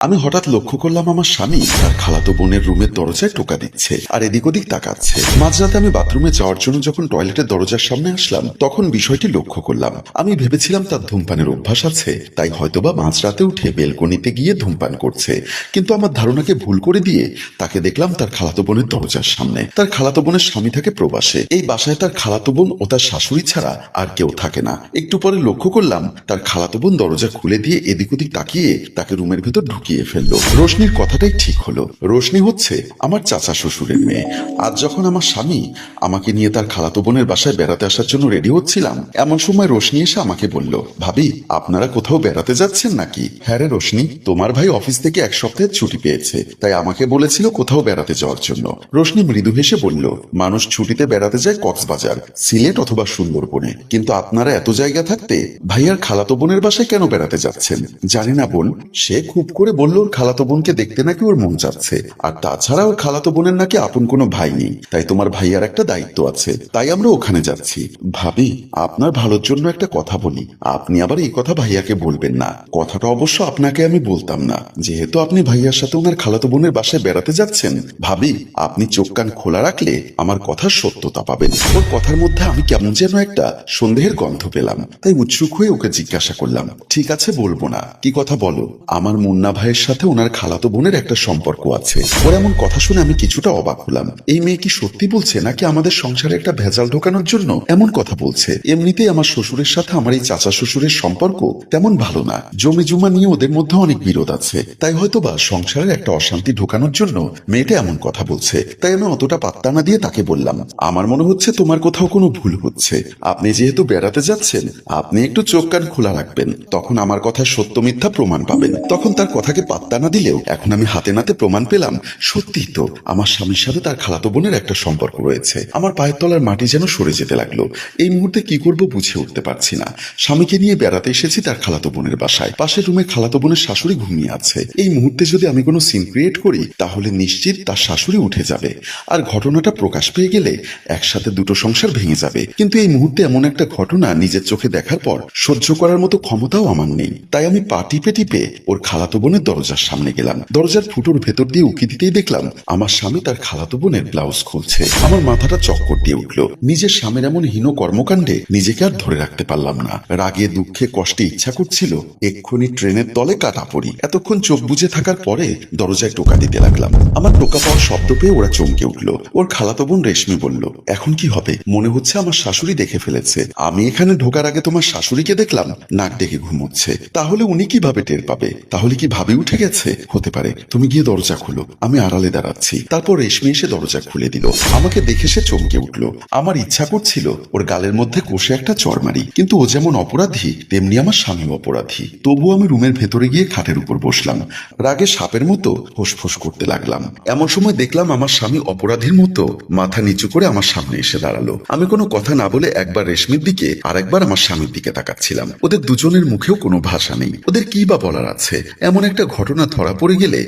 আমি হঠাৎ লক্ষ্য করলাম আমার স্বামী তার খালাতো বোনের রুমের দরজায় টোকা দিচ্ছে আর এদিক ওদিক তাকাচ্ছে। মাঝরাতে আমি বাথরুমে যাওয়ার জন্য যখন টয়লেটের দরজার সামনে আসলাম তখন বিষয়টি লক্ষ্য করলাম। আমি ভেবেছিলাম তার ধূমপানের অভ্যাস আছে, তাই হয়তোবা মাঝরাতে উঠে বেলকনিতে গিয়ে ধূমপান করছে, কিন্তু আমার ধারণাকে ভুল করে দিয়ে তাকে দেখলাম তার খালাতো বোনের দরজার সামনে। তার খালাতো বোনের স্বামী থাকে প্রবাসে। এই বাসায় তার খালাতো বোন ও তার শাশুড়ি ছাড়া আর কেউ থাকে না। একটু পরে লক্ষ্য করলাম তার খালাতো বোন দরজা খুলে দিয়ে এদিক ওদিক তাকিয়ে তাকে রুমের ভেতর ঢুকিয়ে ফেললো। রোশনির কথাটাই ঠিক হলো। রোশনি হচ্ছে আমার চাচা শ্বশুরের মেয়ে। আজ যখন আমার স্বামী আমাকে নিয়ে তার খালাতো বোনের বাসায় বেড়াতে আসার জন্য রেডি হচ্ছিলাম, এমন সময় রোশনি এসে আমাকে বলল, ভাবি আপনারা কোথাও বেড়াতে যাচ্ছেন নাকি? হ্যাঁ রে রোশনি, তোমার ভাই অফিস থেকে এক সপ্তাহের ছুটি পেয়েছে, তাই আমাকে বলেছিল কোথাও বেড়াতে যাওয়ার জন্য। রোশনি মৃদু হেসে বলল, মানুষ ছুটিতে বেড়াতে যায় কক্সবাজার, সিলেট অথবা সুন্দরবনে, কিন্তু আপনারা এত জায়গা থাকতে ভাইয়ার খালাতো বোনের বাসায় কেন বেড়াতে যাচ্ছেন? জানি না বোন, সে খুব করে বলল ওর খালাতো বোনকে দেখতে নাকি ওর মন চাচ্ছে, আর তাছাড়া ওর খালাতো বোনের নাকি আপন কোনো ভাই নেই, তাই তোমার ভাইয়ার একটা দায়িত্ব আছে, তাই আমরা ওখানে যাচ্ছি। ভাবি আপনার ভালোর জন্য একটা কথা বলি, আপনি আবার এই কথা ভাইয়াকে বলবেন না। কথাটা অবশ্য আপনাকে আমি বলতাম না, যেহেতু আপনি ভাইয়ার সাথে ওনার খালাতো বোনের বাসায় বেড়াতে যাচ্ছেন। ভাবি আপনি চোখ কান খোলা রাখলে আমার কথার সত্যতা পাবেন। ওর কথার মধ্যে আমি কেমন যেন একটা সন্দেহের গন্ধ পেলাম, তাই উৎসুক হয়ে ওকে জিজ্ঞাসা করলাম, ঠিক আছে বলবো না, কি কথা বলো। আমার মুন্না ভাইয়ের সাথে ওনার খালাতো বোনের একটা সম্পর্ক আছে। ওর এমন কথা শুনে আমি কিছুটা অবাক হলাম। এই মেয়ে কি সত্যি বলছে নাকি আমাদের সংসারে একটা ভেজাল ঢোকানোর জন্য এমন কথা বলছে? এমনিতেই আমার শ্বশুরের সাথে আমার এই চাচা শ্বশুরের সম্পর্ক তেমন ভালো না, জমি জমা নিয়ে ওদের মধ্যে অনেক বিরোধ আছে, তাই হয়তোবা সংসারের একটা অশান্তি ঢোকানোর জন্য মেয়েটা এমন কথা বলছে। তাই আমি অতটা পাত্তা না দিয়ে তাকে বললাম, আমার মনে হচ্ছে তোমার কোথাও কোনো ভুল হচ্ছে। আপনি যেহেতু বেড়াতে যাচ্ছেন, আপনি একটু চোখ কান খোলা রাখবেন, তখন আমার কথা সত্য মিথ্যা প্রমাণ পাবেন। তখন তার কথাকে পাত্তা না দিলেও এখন আমি হাতে নাতে প্রমাণ পেলাম, সত্যি তো আমার স্বামীর সাথে তার খালাতো বোনের একটা সম্পর্ক রয়েছে। আমার পায়ের তলার মাটি যেন সরে যেতে লাগলো। এই মুহূর্তে কি করব বুঝে উঠতে পারছি না। স্বামীকে নিয়ে বেড়াতে এসেছি তার খালাতো বোনের বাসায়, পাশের রুমে খালাতো বোনের শাশুড়ি ঘুমিয়ে আছে। এই মুহূর্তে যদি আমি কোনো সিন ক্রিয়েট করি তাহলে নিশ্চিত তার শাশুড়ি উঠে যাবে, আর ঘটনাটা প্রকাশ পেয়ে গেলে একসাথে দুটো সংসার ভেঙে যাবে। কিন্তু এই মুহূর্তে এমন একটা ঘটনা নিজের চোখে দেখার পর সহ্য করার মতো ক্ষমতাও আমার নেই। তাই আমি পা টিপে টিপে ওর খালাতো বোনের দরজার সামনে গেলাম। দরজার ফুটোর ভেতর দিয়ে উকি দিতেই দেখলাম আমার স্বামী তার খালাতো বোনের ব্লাউজ খুলছে। আমার মাথাটা চক্কর দিয়ে উঠলো। নিজের স্বামীর এমন হীন কর্মকাণ্ডে নিজেকে আর ধরে রাখতে পারলাম না। রাগে দুঃখে কষ্টে ইচ্ছা করছিল এক্ষুনি ট্রেনের তলে কাটা পড়ি। এতক্ষণ চোখ বুজে থাকার পরে দরজায় টোকা দিতে লাগলাম। আমার টোকা পাওয়ার শব্দ পেয়ে ওরা চমকে উঠলো। ওর খালাতো বোন রেশমি বলল, এখন কি হবে? মনে হচ্ছে আমার শাশুড়ি দেখে ফেলেছে। আমি এখানে ঢোকার আগে তোমার শাশুড়িকে দেখলাম নাক ডেকে ঘুমোচ্ছে, তাহলে উনি কিভাবে টের পাবে? তাহলে কি ভাবি উঠে গেছে? হতে পারে। তুমি গিয়ে দরজা খুলো, আমি আড়ালে দাঁড়াচ্ছি। তারপর রেশমি এসে দরজা খুলে দিল। আমাকে দেখে সে চমকে উঠলো। আমার ইচ্ছা করছিল ওর গালের মধ্যে কষে একটা চড় মারি, কিন্তু ও যেমন অপরাধী তেমনি আমার স্বামীও অপরাধী। তবু আমি রুমের ভেতরে গিয়ে খাটের উপর বসলাম। রাগে সাপের মতো ফোঁস করতে লাগলাম। এমন সময় দেখলাম আমার স্বামী অপরাধীর মতো মাথা নিচু করে আমার সামনে এসে দাঁড়ালো। আমি কোনো কথা না বলে একবার রেশমির দিকে আর একবার আমার স্বামীর দিকে তাকাচ্ছিলাম। ওদের দুজনের মুখেও কোনো ভাষা নেই। ওদের কি বা বলার আছে? এমন একটা ঘটনা ধরা পড়ে গেলে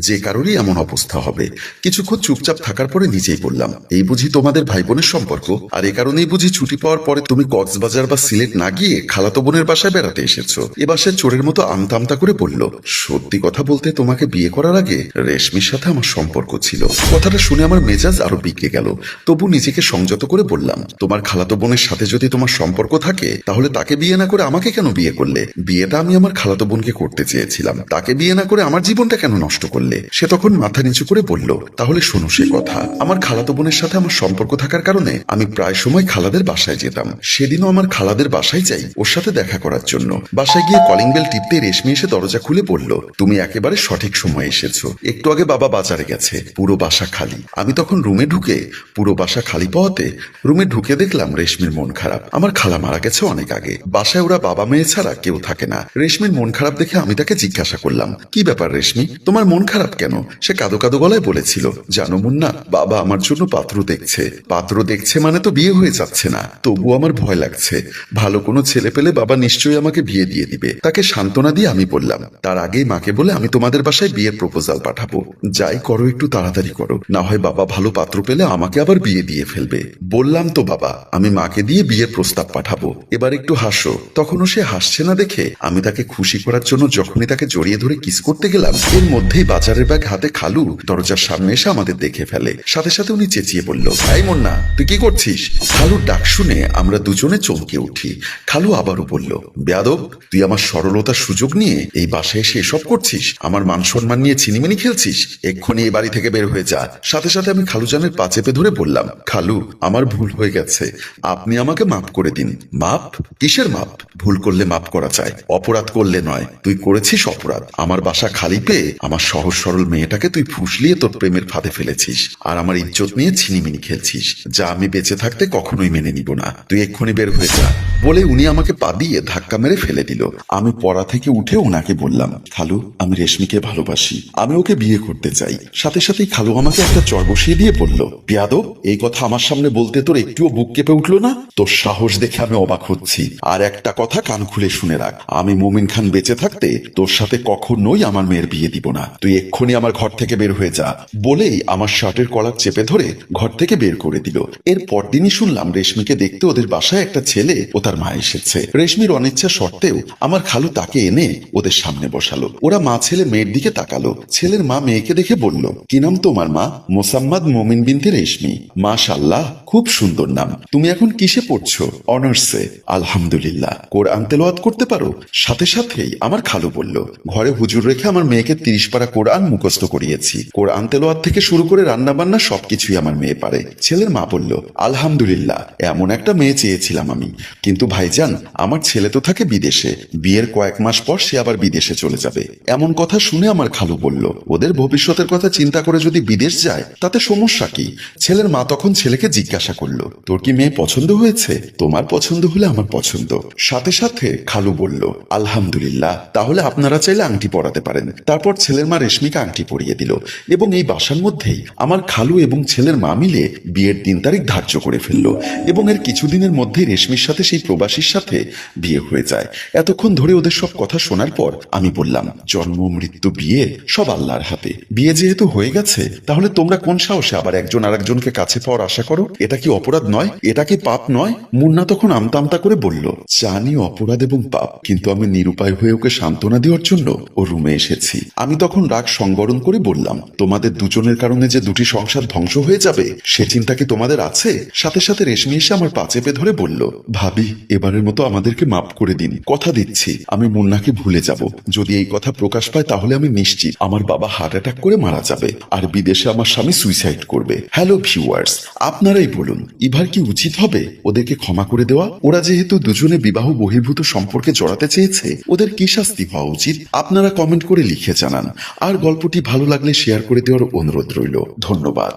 যে কারোরই এমন অবস্থা হবে। কিছুক্ষণ চুপচাপ থাকার পরে নিজেই বললাম, এই বুঝি তোমাদের ভাই বোনের সম্পর্ক? আর এই কারণেই বুঝি ছুটি পাওয়ার পরে তুমি কক্সবাজার বা সিলেট না গিয়ে খালাতো বোনের বাসায় বেড়াতে এসেছো? এ বাসায় চোরের মতো আমতা আমতা করে বলল, সত্যি কথা বলতে তোমাকে বিয়ে করার আগে রেশমির সাথে আমার সম্পর্ক ছিল। কথাটা শুনে আমার মেজাজ আরো বিগড়ে গেল। তবু নিজেকে সংযত করে বললাম, তোমার খালাতো বোনের সাথে যদি তোমার সম্পর্ক থাকে তাহলে তাকে বিয়ে না করে আমাকে কেন বিয়ে করলে? বিয়েটা আমি আমার খালাতো বোনকে করতে চেয়েছিলাম, তাকে বিয়ে না করে আমার জীবনটা কেন নষ্ট করলে? সে তখন মাথা নিচু করে বলল, তাহলে শোনো সে কথা। আমার খালাতো বোনের সাথে আমার সম্পর্ক থাকার কারণে আমি প্রায় সময় খালাদের বাসায় যেতাম। সেদিনও আমার খালাদের বাসায় যাই ওর সাথে দেখা করার জন্য। বাসায় গিয়ে কলিং বেল টিপতে রেশমি এসে দরজা খুলে বলল, তুমি একেবারে সঠিক সময় এসেছো। একটু আগে বাবা বাজারে গেছে, পুরো বাসা খালি। আমি তখন রুমে ঢুকে পুরো বাসা খালি পাওয়াতে রুমে ঢুকে দেখলাম রেশমির মন খারাপ। আমার খালা মারা গেছে অনেক আগে। বাসায় ওরা বাবা মেয়ে ছাড়া কেউ থাকে না। রেশমির মন খারাপ দেখে আমি তাকে জিজ্ঞাসা করলাম, কি ব্যাপার রেশমি, তোমার মন খারাপ কেন? সে কাঁদো কাঁদো গলায় বলেছিল, জানো মুন্না, বাবা আমার জন্য পাত্র দেখছে। পাত্র দেখছে মানে তো বিয়ে হয়ে যাচ্ছে না, তবু আমার ভয় লাগছে। ভালো কোনো ছেলে পেলে বাবা নিশ্চয়ই আমাকে বিয়ে দিয়ে দিবে। তাকে সান্ত্বনা দিয়ে আমি বললাম, তার আগেই মাকে বলে আমি তোমাদের বাসায় বিয়ের প্রপোজাল পাঠাবো। যাই করো একটু তাড়াতাড়ি করো, না হয় বাবা ভালো পাত্র পেলে আমাকে আবার বিয়ে দিয়ে ফেলবে। বললাম তো বাবা, আমি মাকে দিয়ে বিয়ের প্রস্তাব পাঠাবো, এবার একটু হাসো। তখনও সে হাসছে না দেখে আমি তাকে খুশি করার জন্য যখনই তাকে জড়িয়ে ধরে কিস করতে গেলাম, এর মধ্যেই বাজারের ব্যাগ হাতে খালু দরজার সামনে এসে আমাদের দেখে ফেলে। সাথে সাথে উনি চেঁচিয়ে বলল, এই মুন্না, তুই কি করছিস? খালুর ডাক শুনে আমরা দুজনে চমকে উঠি। খালু আবারও বলল, বেয়াদব, তুই আমার সরলতার সুযোগ নিয়ে এই বাসায় এসে এসব করছিস? আমার মান সম্মান নিয়ে ছিনিমিনি খেলছিস? এক্ষুনি এই বাড়ি থেকে বের হয়ে যা। সাথে সাথে আমি খালুজানের পা চেপে ধরে বললাম, খালু, আমার ভুল হয়ে গেছে, আপনি আমাকে মাফ করে দিন। মাপ? কিসের মাপ? ভুল করলে মাপ করা যায়, অপরাধ করলে নয়। তুই করেছিস অপরাধ। আমার বাসা খালি পেয়ে আমার সহজ সরল মেয়েটাকে তুই ফুসলিয়ে তোর প্রেমের ফাঁদে ফেলেছিস, আর আমার ইজ্জত নিয়ে ছিনিমিনি খেলছিস, যা আমি বেঁচে থাকতে কখনোই মেনে নিব না। তুই এক্ষুনি বের হয়ে যা। বলে উনি আমাকে পা দিয়ে ধাক্কা মেরে ফেলে দিল। আমি পড়া থেকে উঠে ওনাকে বললাম, খালু, আমি রেশমিকে ভালোবাসি, আমি ওকে বিয়ে করতে চাই। সাথে সাথেই খালু আমাকে একটা চর বসিয়ে দিয়ে বলল, বেয়াদব, এই কথা আমার সামনে বলতে তোর একটুও বুক কেঁপে উঠলো না? তোর সাহস দেখে আমি অবাক হচ্ছি। আর একটা কথা কান খুলে শুনে রাখ, আমি মুমিন খান বেঁচে থাকতে তোর সাথে কখনোই আমার মেয়ের বিয়ে দিব না। তুই এক্ষুনি আমার ঘর থেকে বের হয়ে যা। বলেই আমার শার্টের কলার চেপে ধরে ঘর থেকে বের করে দিল। এর পরদিনই শুনলাম রেশমিকে দেখতে ওদের বাসায় একটা ছেলে ও তার মা এসেছে। রেশমির অনিচ্ছা সত্ত্বেও আমার খালু তাকে এনে ওদের সামনে বসালো। ওরা মা ছেলে মেয়ের দিকে তাকালো। ছেলের মা মেয়েকে দেখে বলল, কি নাম তোমার মা? মোসাম্মদ মমিন বিনতে রেশমি। মাশাআল্লাহ, খুব সুন্দর নাম। তুমি এখন কিসে পড়ছো? অনার্সে। আলহামদুলিল্লাহ। কোরআন তেলাওয়াত করতে পারো? সাথে সাথেই আমার খালু বলল, ঘরে হুজুর রেখে আমার মেয়েকে 30 পারা কোরআন মুখস্থ করিয়েছি। কোরআন তেলাওয়াত থেকে শুরু করে রান্না বান্না সবকিছুই আমার মেয়ে পারে। ছেলের মা বলল, আলহামদুলিল্লাহ, এমন একটা মেয়ে চেয়েছিলাম আমি। কিন্তু ভাইজান, আমার ছেলে তো থাকে বিদেশে, বিয়ের কয়েক মাস পর সে আবার বিদেশে চলে যাবে। এমন কথা শুনে আমার খালু বলল, ওদের ভবিষ্যতের কথা চিন্তা করে যদি বিদেশ যায় তাতে সমস্যা কি? ছেলের মা তখন ছেলেকে জিজ্ঞাসা করলো, তোর কি মেয়ে পছন্দ হয়েছে? তোমার পছন্দ হলে আমার পছন্দ। সাথে সাথে খালু বলল, আলহামদুলিল্লাহ, তাহলে আপনারা চাইলে আংটি পরাতে পারেন। তারপর ছেলের মা রেশমিকে আংটি পরিয়ে দিল এবং এই বাসার মধ্যেই আমার খালু এবং ছেলের মা মিলে বিয়ের দিন তারিখ ধার্য করে ফেললো এবং এর কিছুদিনের মধ্যেই রেশমির সাথে সেই প্রবাসীর সাথে বিয়ে হয়ে যায়। এতক্ষণ ধরে ওদের সব কথা শোনার পর আমি বললাম, জন্ম মৃত্যু বিয়ে সব আল্লাহর হাতে। বিয়ে যেহেতু হয়ে গেছে, তাহলে তোমরা কোন সাহসে আবার একজন আরেকজনকে কাছে পাওয়ার আশা করো? এটা কি অপরাধ নয়? এটা কি পাপ নয়? মুন্না তখন আমতা আমতা করে বলল, জানি অপরাধ এবং পাপ, কিন্তু আমি নিরুপায় হয়ে ওকে সান্ত্বনা দেওয়ার জন্য ও রুমে এসেছি। আমি তখন রাগ সংবরণ করে বললাম, তোমাদের দুজনের কারণে যে দুটি সংসার ধ্বংস হয়ে যাবে সে চিন্তা কি তোমাদের আছে? সাথে সাথে রেশমি এসে আমার পা চেপে ধরে বলল, ভাবি, এবারের মতো আমাদেরকে মাফ করে দিন। কথা দিচ্ছি আমি মুন্নাকে ভুলে যাব। যদি এই কথা প্রকাশ পায় তাহলে আমি নিশ্চিত আমার বাবা হার্ট অ্যাটাক করে মারা যাবে আর বিদেশে আমার স্বামী সুইসাইড করবে। হ্যালো ভিউয়ার্স, আপনারাই বলুন, এবার কি উচিত হবে ওদেরকে ক্ষমা করে দেওয়া? ওরা যেহেতু দুজনে বিবাহ বহির্ভূত সম্পর্কে জড়াতে চেয়েছে, ওদের কি শাস্তি হওয়া উচিত? আপনারা কমেন্ট করে লিখে জানান। আর গল্পটি ভালো লাগলে শেয়ার করে দেওয়ার অনুরোধ রইল। ধন্যবাদ।